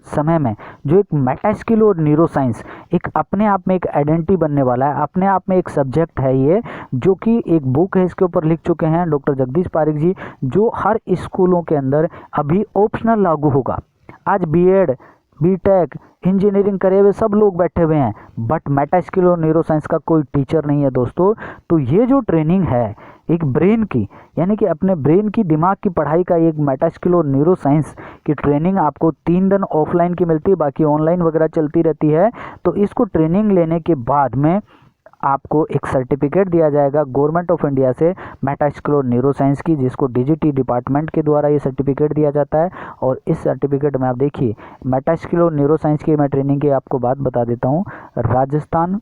समय में जो एक मेटा स्किल और न्यूरो साइंस एक अपने आप में एक आइडेंटिटी बनने वाला है, अपने आप में एक सब्जेक्ट है ये, जो कि एक बुक है, इसके ऊपर लिख चुके हैं डॉक्टर जगदीश पारिक जी, जो हर स्कूलों के अंदर अभी ऑप्शनल लागू होगा। आज बीएड, बीटेक, इंजीनियरिंग करे हुए सब लोग बैठे हुए हैं, बट मेटा स्किल और न्यूरो साइंस का कोई टीचर नहीं है दोस्तों। तो ये जो ट्रेनिंग है एक ब्रेन की, यानी कि अपने ब्रेन की, दिमाग की पढ़ाई का एक मेटा स्किल और न्यूरो साइंस की ट्रेनिंग आपको 3 दिन ऑफलाइन की मिलती है, बाकी ऑनलाइन वगैरह चलती रहती है। तो इसको ट्रेनिंग लेने के बाद में आपको एक सर्टिफिकेट दिया जाएगा गवर्नमेंट ऑफ इंडिया से मेटा स्किल और न्यूरो साइंस की, जिसको डीजीटी डिपार्टमेंट के द्वारा ये सर्टिफिकेट दिया जाता है। और इस सर्टिफिकेट में आप देखिए मेटा स्किल और न्यूरो साइंस की मैं ट्रेनिंग की आपको बात बता देता हूँ। राजस्थान,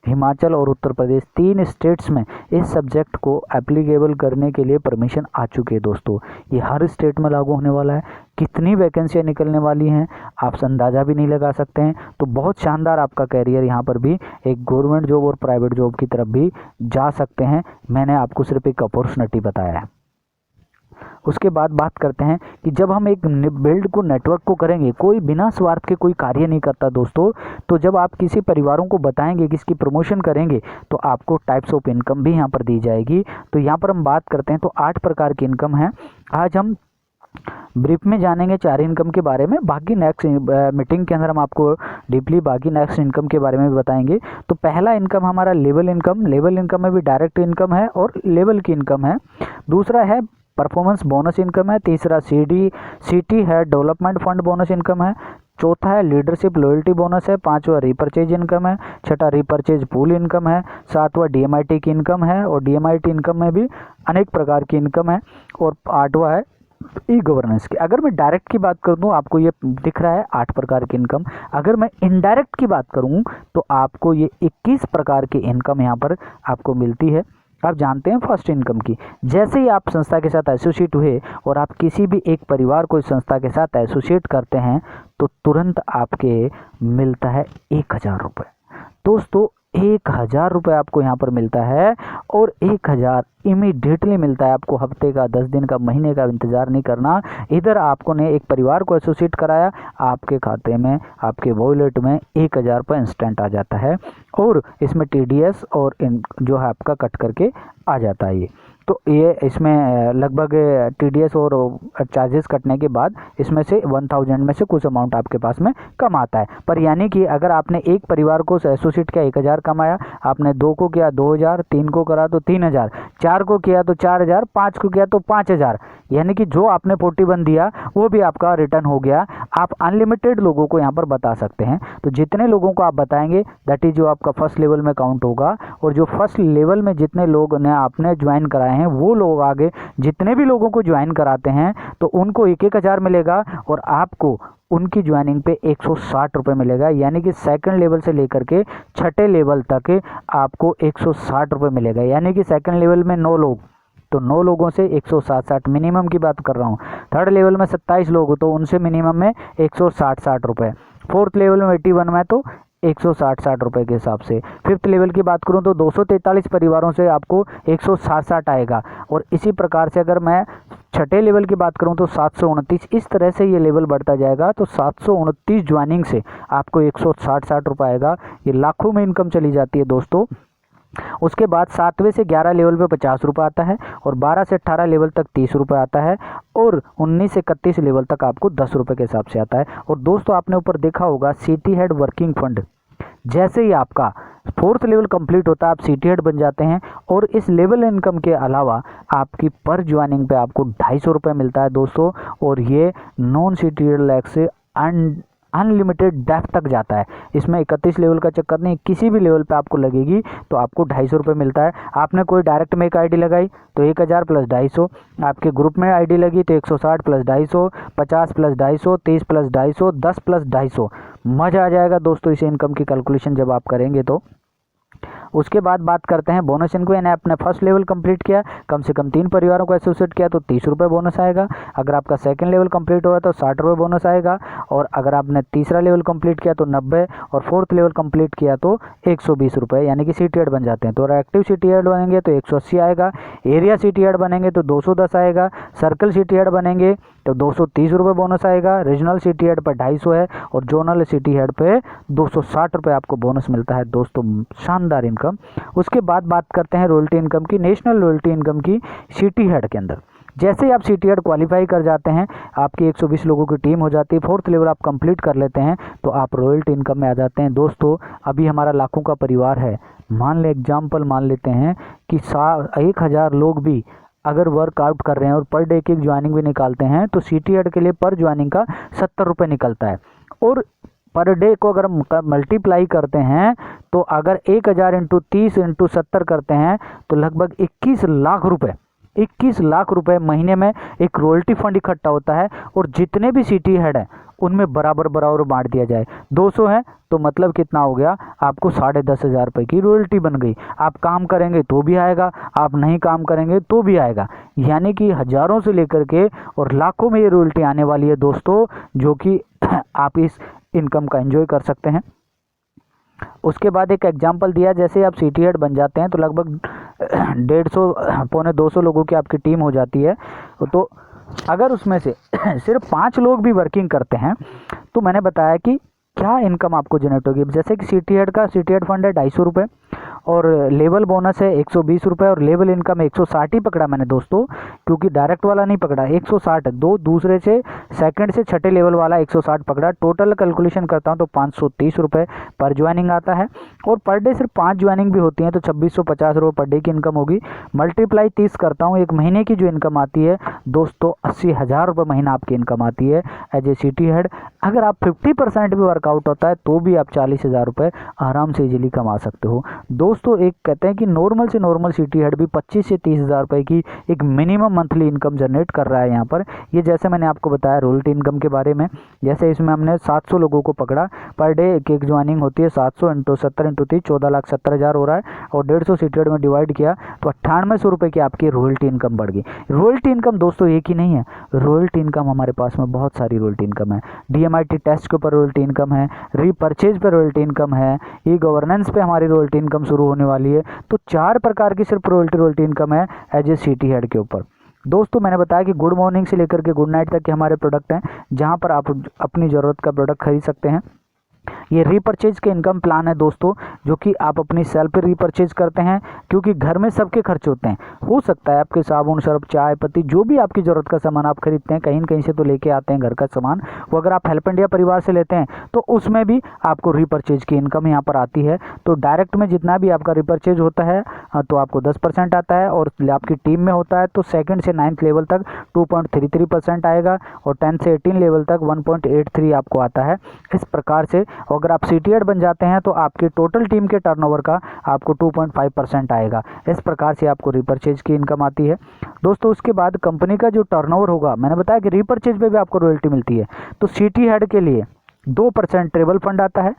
हिमाचल और उत्तर प्रदेश 3 स्टेट्स में इस सब्जेक्ट को एप्लीकेबल करने के लिए परमिशन आ चुकी है दोस्तों। ये हर स्टेट में लागू होने वाला है। कितनी वैकेंसियाँ निकलने वाली हैं आप अंदाज़ा भी नहीं लगा सकते हैं। तो बहुत शानदार आपका कैरियर यहाँ पर भी एक गवर्नमेंट जॉब और प्राइवेट जॉब की तरफ भी जा सकते हैं। मैंने आपको सिर्फ एक अपॉर्चुनिटी बताया है। उसके बाद बात करते हैं कि जब हम एक बिल्ड को नेटवर्क को करेंगे, कोई बिना स्वार्थ के कोई कार्य नहीं करता दोस्तों। तो जब आप किसी परिवारों को बताएंगे, किसकी प्रमोशन करेंगे, तो आपको टाइप्स ऑफ इनकम भी यहाँ पर दी जाएगी। तो यहाँ पर हम बात करते हैं तो 8 प्रकार की इनकम है। आज हम ब्रीफ में जानेंगे 4 इनकम के बारे में, बाकी नेक्स्ट मीटिंग के अंदर हम आपको डीपली बाकी नेक्स्ट इनकम के बारे में भी बताएंगे। तो पहला इनकम हमारा लेवल इनकम। लेवल इनकम में भी डायरेक्ट इनकम है और लेवल की इनकम है। दूसरा है परफॉर्मेंस बोनस इनकम है। तीसरा city head development fund bonus income है। चौथा है लीडरशिप लॉयल्टी बोनस है। 5वां रिपर्चेज इनकम है। 6वां रिपर्चेज पूल इनकम है। 7वां डीएमआईटी की इनकम है और डीएमआईटी इनकम में भी अनेक प्रकार की इनकम है। और 8वां है ई गवर्नेंस की। अगर मैं डायरेक्ट की बात कर दूं, आपको ये दिख रहा है 8 प्रकार की इनकम। अगर मैं इनडायरेक्ट की बात करूं तो आपको ये 21 प्रकार की इनकम यहाँ पर आपको मिलती है। आप जानते हैं फर्स्ट इनकम की, जैसे ही आप संस्था के साथ एसोसिएट हुए और आप किसी भी एक परिवार को इस संस्था के साथ एसोसिएट करते हैं तो तुरंत आपके मिलता है 1000 रुपये। दोस्तों 1000 रुपये आपको यहाँ पर मिलता है और 1000 इमीडिएटली मिलता है आपको। हफ्ते का, 10 दिन का, महीने का इंतज़ार नहीं करना। इधर आपको ने एक परिवार को एसोसिएट कराया, आपके खाते में, आपके वॉलेट में 1000 रुपये इंस्टेंट आ जाता है। और इसमें टीडीएस और जो है आपका कट करके आ जाता है ये। तो ये इसमें लगभग TDS और चार्जेस कटने के बाद इसमें से 1000 में से कुछ अमाउंट आपके पास में कम आता है। पर यानी कि अगर आपने एक परिवार को एसोसिएट किया 1000 कमाया, आपने 2 को किया 2000, 3 को करा तो 3000, 4 को किया तो 4000, 5 को किया तो 5000, यानी कि जो आपने 41 दिया वो भी आपका रिटर्न हो गया। आप अनलिमिटेड लोगों को यहाँ पर बता सकते हैं। तो जितने लोगों को आप बताएंगे दैट इज जो आपका फर्स्ट लेवल में काउंट होगा, और जो फर्स्ट लेवल में जितने लोग ने आपने ज्वाइन कराए हैं वो लोग आगे जितने भी लोगों को ज्वाइन कराते हैं तो उनको 1-1000 मिलेगा, और आपको उनकी ज्वाइनिंग पे 160 रुपये मिलेगा। यानी कि सेकंड लेवल से लेकर के छठे लेवल तक आपको 160 रुपये मिलेगा। यानी कि सेकंड लेवल में 9 लोग तो 9 लोगों से 160 मिनिमम की बात कर रहा हूँ। थर्ड लेवल में 27 लोग तो उनसे मिनिमम में 160 रुपये। फोर्थ लेवल में 81 में तो 160 रुपये के हिसाब से। फिफ्थ लेवल की बात करूं तो 243 परिवारों से आपको 160 आएगा। और इसी प्रकार से अगर मैं छठे लेवल की बात करूं तो 729, इस तरह से ये लेवल बढ़ता जाएगा। तो 729 ज्वाइनिंग से आपको 160 रुपये आएगा। ये लाखों में इनकम चली जाती है दोस्तों। उसके बाद 7वें से 11 लेवल पे 50 रुपये आता है, और 12 से 18 लेवल तक 30 रुपये आता है, और 19 से 31 लेवल तक आपको 10 रुपये के हिसाब से आता है। और दोस्तों आपने ऊपर देखा होगा सिटी हेड वर्किंग फंड, जैसे ही आपका फोर्थ लेवल कंप्लीट होता है आप सिटी हेड बन जाते हैं, और इस लेवल इनकम के अलावा आपकी पर ज्वाइनिंग पे आपको 250 रुपये मिलता है दोस्तों। और ये नॉन सिटी हेड लैक्स से अनलिमिटेड डेप्थ तक जाता है। इसमें 31 लेवल का चक्कर नहीं, किसी भी लेवल पे आपको लगेगी तो आपको 250 रुपये मिलता है। आपने कोई डायरेक्ट में एक आईडी लगाई तो 1000 प्लस 250, आपके ग्रुप में आईडी लगी तो 160 प्लस 250, 50 प्लस 250, 30 प्लस 250, 10 प्लस 250। मज़ा आ जाएगा दोस्तों इस इनकम की कैलकुलेशन जब आप करेंगे तो। उसके बाद बात करते हैं बोनस इनको। यानी आपने फर्स्ट लेवल कंप्लीट किया, कम से कम 3 परिवारों को एसोसिएट किया तो 30 रुपये बोनस आएगा। अगर आपका सेकंड लेवल कंप्लीट हुआ तो 60 रुपये बोनस आएगा। और अगर आपने तीसरा लेवल कंप्लीट किया तो 90, और फोर्थ लेवल कंप्लीट किया तो 120 रुपये, यानी कि सिटी हेड बन जाते हैं। तो एक्टिव सिटी हेड बनेंगे तो 180 आएगा, एरिया सिटी हेड बनेंगे तो 210 आएगा, सर्कल सिटी हेड बनेंगे तो 230 रुपये बोनस आएगा, रीजनल सिटी हेड पर 250 है, और जोनल सिटी हेड पे 260 रुपये आपको बोनस मिलता है दोस्तों। शानदार इनकम। उसके बाद बात करते हैं रॉयल्टी इनकम की, नेशनल रॉयल्टी इनकम की सिटी हेड के अंदर। जैसे ही आप सिटी हेड क्वालिफाई कर जाते हैं, आपकी 120 लोगों की टीम हो जाती है, फोर्थ लेवल आप कंप्लीट कर लेते हैं तो आप रॉयल्टी इनकम में आ जाते हैं दोस्तों। अभी हमारा लाखों का परिवार है, मान ले एग्जाम्पल मान लेते हैं कि 1000 लोग भी अगर वर्कआउट कर रहे हैं और पर डे की ज्वाइनिंग भी निकालते हैं तो सिटी हेड के लिए पर ज्वाइनिंग का 70 रुपये निकलता है। और पर डे को अगर मल्टीप्लाई करते हैं तो अगर 1000 इंटू 30 इंटू 70 करते हैं तो लगभग 21 लाख रुपए, 21 लाख रुपए महीने में एक रॉयल्टी फंड इकट्ठा होता है। और जितने भी सिटी हेड हैं उनमें बराबर बराबर बांट दिया जाए। 200 है तो मतलब कितना हो गया, आपको 10,500 रुपये की रॉयल्टी बन गई। आप काम करेंगे तो भी आएगा, आप नहीं काम करेंगे तो भी आएगा। यानी कि हजारों से लेकर के और लाखों में ये रॉयल्टी आने वाली है दोस्तों, जो कि आप इस इनकम का एंजॉय कर सकते हैं। उसके बाद एक एग्जांपल दिया, जैसे आप सिटी हेड बन जाते हैं तो लगभग 150 पौने 200 लोगों की आपकी टीम हो जाती है। तो अगर उसमें से सिर्फ 5 लोग भी वर्किंग करते हैं तो मैंने बताया कि क्या इनकम आपको जनरेट होगी। जैसे कि सिटी हेड का सिटी हेड फंड है 250 रुपये, और लेवल बोनस है 120 रुपये, और लेवल इनकम 160 ही पकड़ा मैंने दोस्तों, क्योंकि डायरेक्ट वाला नहीं पकड़ा। 160 दो दूसरे से सेकंड से छठे लेवल वाला 160 पकड़ा। टोटल कैलकुलेशन करता हूं तो 530 रुपये पर ज्वाइनिंग आता है। और पर डे सिर्फ 5 ज्वाइनिंग भी होती हैं तो 2650 रुपये पर डे की इनकम होगी। मल्टीप्लाई 30 करता हूँ, एक महीने की जो इनकम आती है दोस्तों 80,000 रुपये महीना आपकी इनकम आती है एज ए सिटी हेड। अगर आप 50% भी वर्कआउट होता है तो भी आप 40,000 रुपये आराम से इजीली कमा सकते हो दोस्तों। एक कहते हैं कि नॉर्मल से नॉर्मल सिटी हेड भी 25 से 30,000 रुपये की एक मिनिमम मंथली इनकम जनरेट कर रहा है यहाँ पर। ये जैसे मैंने आपको बताया रॉयल्टी इनकम के बारे में, जैसे इसमें हमने 700 लोगों को पकड़ा, पर डे एक ज्वाइनिंग होती है 700 इंटू 70 इंटू 30 14,70,000 हो रहा है, और 150 सिटी हेड में डिवाइड किया तो 9800 रुपये की आपकी रॉयल्टी इनकम बढ़ गई। रॉयल्टी इनकम दोस्तों एक ही नहीं है, रॉयल्टी इनकम हमारे पास में बहुत सारी रॉयल्टी इनकम है। DMIT टेस्ट के ऊपर रॉयल्टी इनकम है, रीपर्चेज पे रॉयल्टी इनकम है, ई गवर्नेंस पे हमारी रॉयल्टी इनकम शुरू होने वाली है। तो 4 प्रकार की सिर्फ रॉयल्टी इनकम है एज ए सिटी हेड के ऊपर दोस्तों। मैंने बताया कि गुड मॉर्निंग से लेकर के गुड नाइट तक के हमारे प्रोडक्ट हैं, जहां पर आप अपनी ज़रूरत का प्रोडक्ट खरीद सकते हैं। ये रीपरचेज के इनकम प्लान है दोस्तों, जो कि आप अपनी सेल पे रीपरचेज करते हैं, क्योंकि घर में सबके खर्च होते हैं। हो सकता है आपके साबुन, सर्फ, चाय पत्ती, जो भी आपकी ज़रूरत का सामान आप खरीदते हैं, कहीं न कहीं से तो लेके आते हैं घर का सामान, वो अगर आप हेल्प इंडिया परिवार से लेते हैं तो उसमें भी आपको रीपरचेज की इनकम यहाँ पर आती है। तो डायरेक्ट में जितना भी आपका रीपरचेज होता है तो आपको 10% आता है, और आपकी टीम में होता है तो सेकंड से 9th लेवल तक 2.33% आएगा, और 10 से 18 लेवल तक 1.83 आपको आता है। इस प्रकार से अगर आप सिटी हेड बन जाते हैं तो आपकी टोटल टीम के टर्नओवर का आपको 2.5% आएगा। इस प्रकार से आपको रीपरचेज की इनकम आती है दोस्तों। उसके बाद कंपनी का जो टर्नओवर होगा, मैंने बताया कि रीपरचेज पे भी आपको रॉयल्टी मिलती है, तो सिटी हेड के लिए 2% ट्रेवल फंड आता है।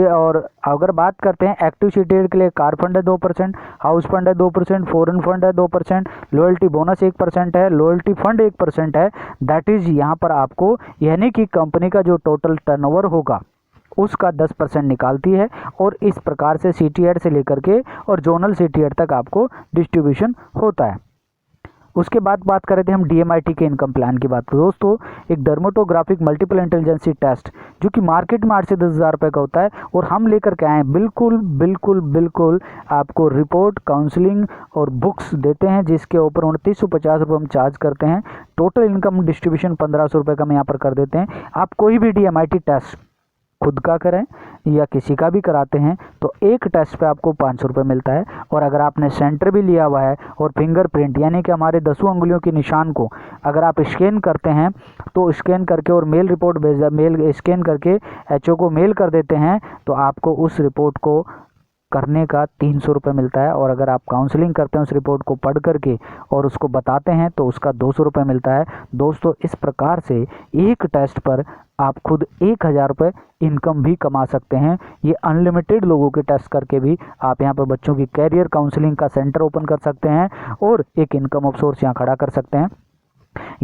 और अगर बात करते हैं एक्टिव सिटी हेड के लिए, कार फंड है 2%, हाउस फंड है 2%, फॉरेन फंड है 2%, लॉयल्टी बोनस 1% है, लॉयल्टी फंड 1% है। दैट इज यहाँ पर आपको, यानी कि कंपनी का जो टोटल टर्नओवर होगा उसका 10% निकालती है, और इस प्रकार से सिटी हेड से लेकर के और जोनल सिटी हेड तक आपको डिस्ट्रीब्यूशन होता है। उसके बाद बात कर रहे थे हम DMIT के इनकम प्लान की बात। तो दोस्तों एक डर्मेटोग्राफिक मल्टीपल इंटेलिजेंसी टेस्ट, जो कि मार्केट में 8 से 10 हज़ार रुपये का होता है, और हम लेकर के आए हैं बिल्कुल बिल्कुल बिल्कुल आपको रिपोर्ट, काउंसलिंग और बुक्स देते हैं, जिसके ऊपर 2950 रुपये हम चार्ज करते हैं। टोटल इनकम डिस्ट्रीब्यूशन 1500 रुपये का हम यहाँ पर कर देते हैं। आप कोई भी DMIT टेस्ट खुद का करें या किसी का भी कराते हैं तो एक टेस्ट पे आपको 500 रुपये मिलता है। और अगर आपने सेंटर भी लिया हुआ है और फिंगरप्रिंट, यानी कि हमारे 10 अंगुलियों के निशान को अगर आप स्कैन करते हैं, तो स्कैन करके और मेल रिपोर्ट मेल स्कैन करके HO को मेल कर देते हैं, तो आपको उस रिपोर्ट को करने का 300 रुपये मिलता है। और अगर आप काउंसलिंग करते हैं उस रिपोर्ट को पढ़ करके और उसको बताते हैं तो उसका 200 रुपये मिलता है। दोस्तों इस प्रकार से एक टेस्ट पर आप खुद 1000 रुपये इनकम भी कमा सकते हैं। ये अनलिमिटेड लोगों के टेस्ट करके भी आप यहाँ पर बच्चों की कैरियर काउंसलिंग का सेंटर ओपन कर सकते हैं, और एक इनकम ऑफ सोर्स यहाँ खड़ा कर सकते हैं।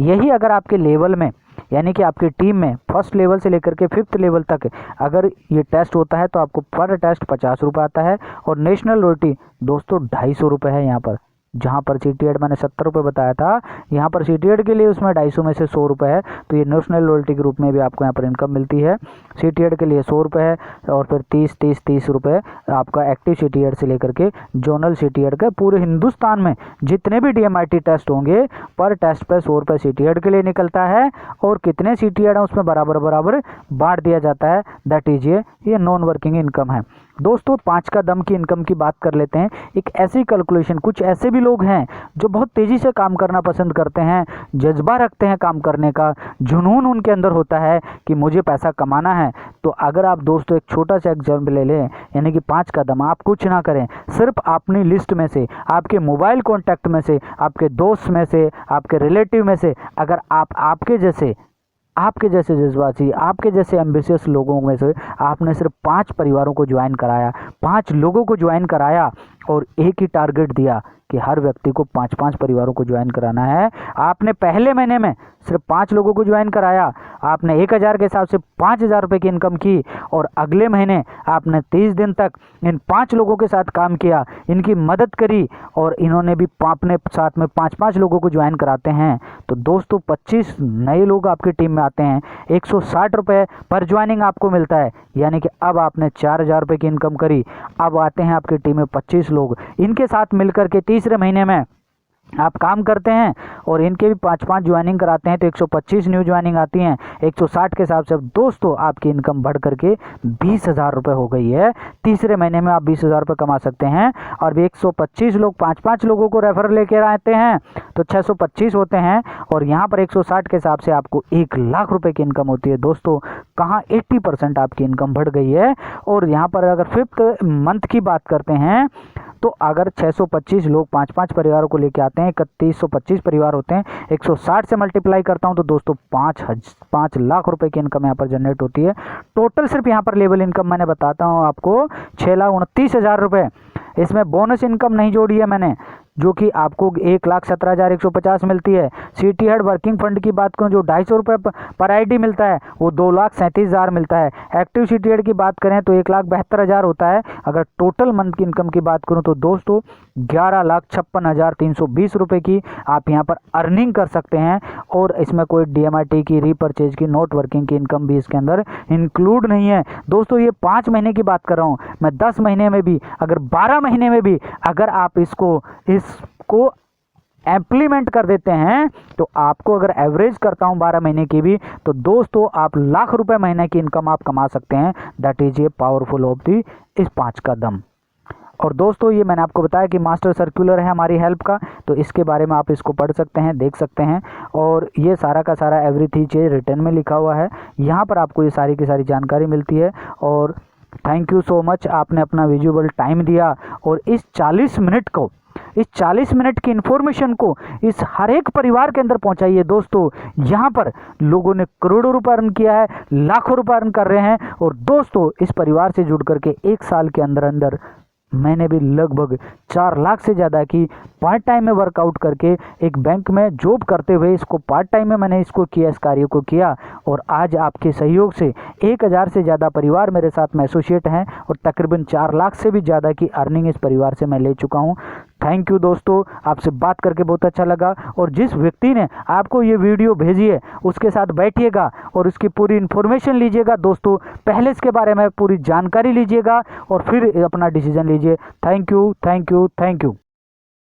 यही अगर आपके लेवल में, यानी कि आपकी टीम में फर्स्ट लेवल से लेकर के 5th लेवल तक अगर ये टेस्ट होता है तो आपको पर टेस्ट 50 रुपये आता है। और नेशनल लॉयल्टी दोस्तों 250 रुपये है यहाँ पर, जहाँ पर सिटी हेड मैंने 70 रुपये बताया था, यहाँ पर सिटी हेड के लिए उसमें 250 में से 100 रुपये है। तो ये नेशनल लॉयल्टी के रूप में भी आपको यहाँ पर इनकम मिलती है। सिटी हेड के लिए 100 रुपये है, और फिर 30 रुपये आपका एक्टिव सिटी हेड से लेकर के जोनल सिटी हेड का। पूरे हिंदुस्तान में जितने भी DMIT टेस्ट होंगे पर टेस्ट पे 100 रुपये सिटी हेड के लिए निकलता है, और कितने सिटी हेड है उसमें बराबर बराबर बांट दिया जाता है। दैट इज ये नॉन वर्किंग इनकम है। दोस्तों 5 का दम की इनकम की बात कर लेते हैं। एक ऐसी कैलकुलेशन, कुछ ऐसे भी लोग हैं जो बहुत तेज़ी से काम करना पसंद करते हैं, जज्बा रखते हैं काम करने का, जुनून उनके अंदर होता है कि मुझे पैसा कमाना है। तो अगर आप दोस्तों एक छोटा सा एग्जाम्पल ले लें, यानी कि 5 कदम, आप कुछ ना करें, सिर्फ अपनी लिस्ट में से, आपके मोबाइल कॉन्टैक्ट में से, आपके दोस्त में से, आपके रिलेटिव में से, अगर आपके जैसे जज्बाती, आपके जैसे एम्बिशियस लोगों में से आपने सिर्फ 5 परिवारों को ज्वाइन कराया, 5 लोगों को ज्वाइन कराया, और एक ही टारगेट दिया कि हर व्यक्ति को 5-5 परिवारों को ज्वाइन कराना है। आपने पहले महीने में सिर्फ 5 लोगों को ज्वाइन कराया, आपने 1000 के हिसाब से 5000 रुपये की इनकम की, और अगले महीने आपने 30 दिन तक इन 5 लोगों के साथ काम किया, इनकी मदद करी, और इन्होंने भी अपने साथ में 5-5 लोगों को ज्वाइन कराते हैं। तो दोस्तों 25 नए लोग आपकी टीम में आते हैं, 160 रुपये पर ज्वाइनिंग आपको मिलता है, यानी कि अब आपने 4000 रुपये की इनकम करी। अब आते हैं आपकी टीम में 25 लोग, इनके साथ मिलकर के तीसरे महीने में आप काम करते हैं, और इनके भी 5-5 ज्वाइनिंग कराते हैं, तो 125 न्यू ज्वाइनिंग आती हैं 160 के हिसाब से। दोस्तों आपकी इनकम बढ़ करके 20,000 रुपये हो गई है। तीसरे महीने में आप 20,000 रुपये कमा सकते हैं। और भी 125 लोग 5-5 लोगों को रेफर लेकर आते हैं तो 625 होते हैं, और यहाँ पर 160 के हिसाब से आपको 1,00,000 रुपये की इनकम होती है। दोस्तों कहाँ 80% आपकी इनकम बढ़ गई है। और यहाँ पर अगर 5th मंथ की बात करते हैं, तो अगर 625 लोग 5-5 परिवारों को लेके आते हैं, 3125 परिवार होते हैं, 160 से मल्टीप्लाई करता हूं तो दोस्तों 5 लाख रुपए की इनकम यहाँ पर जनरेट होती है। टोटल सिर्फ यहाँ पर लेवल इनकम मैंने बताता हूँ आपको 6,29,000 रुपये। इसमें बोनस इनकम नहीं जोड़ी है मैंने, जो कि आपको 1,17,150 मिलती है। सिटी हेड वर्किंग फंड की बात करूं जो 250 रुपये पर आईडी मिलता है, वो 2,37,000 मिलता है। एक्टिव सिटी हेड की बात करें तो 1,72,000 होता है। अगर टोटल मंथ की इनकम की बात करूं तो दोस्तों 11,56,320 रुपये की आप यहां पर अर्निंग कर सकते हैं। और इसमें कोई डीएमआईटी की, रीपरचेज की, नोट वर्किंग की इनकम भी इसके अंदर इंक्लूड नहीं है। दोस्तों ये 5 महीने की बात कर रहा हूं मैं, 10 महीने में भी, अगर 12 महीने में भी अगर आप इसको इम्प्लीमेंट कर देते हैं तो आपको, अगर एवरेज करता हूं 12 महीने की भी, तो दोस्तों आप लाख रुपए महीने की इनकम आप कमा सकते हैं। That is a powerful of the इस 5 का दम। और दोस्तों ये मैंने आपको बताया कि मास्टर सर्कुलर है हमारी हेल्प का, तो इसके बारे में आप इसको पढ़ सकते हैं, देख सकते हैं। और ये सारा का सारा एवरीथिंग चीज रिटर्न में लिखा हुआ है, यहाँ पर आपको ये सारी की सारी जानकारी मिलती है। और थैंक यू सो मच, आपने अपना विजुअल टाइम दिया और इस 40 मिनट को, इस 40 मिनट की इंफॉर्मेशन को इस हर एक परिवार के अंदर पहुंचाइए। दोस्तों यहाँ पर लोगों ने करोड़ों रुपए अर्न किया है, लाखों रुपए अर्न कर रहे हैं। और दोस्तों इस परिवार से जुड़ करके 1 साल के अंदर अंदर मैंने भी लगभग 4 लाख से ज़्यादा की पार्ट टाइम में वर्कआउट करके, एक बैंक में जॉब करते हुए इसको पार्ट टाइम में मैंने इसको किया, इस कार्य को किया। और आज आपके सहयोग से 1,000 से ज़्यादा परिवार मेरे साथ में एसोसिएट हैं और तकरीबन 4 लाख से भी ज़्यादा की अर्निंग इस परिवार से मैं ले चुका हूं। थैंक यू दोस्तों, आपसे बात करके बहुत अच्छा लगा। और जिस व्यक्ति ने आपको ये वीडियो भेजी है उसके साथ बैठिएगा और उसकी पूरी इन्फॉर्मेशन लीजिएगा दोस्तों, पहले इसके बारे में पूरी जानकारी लीजिएगा और फिर अपना डिसीजन लीजिए। Thank you, thank you, thank you.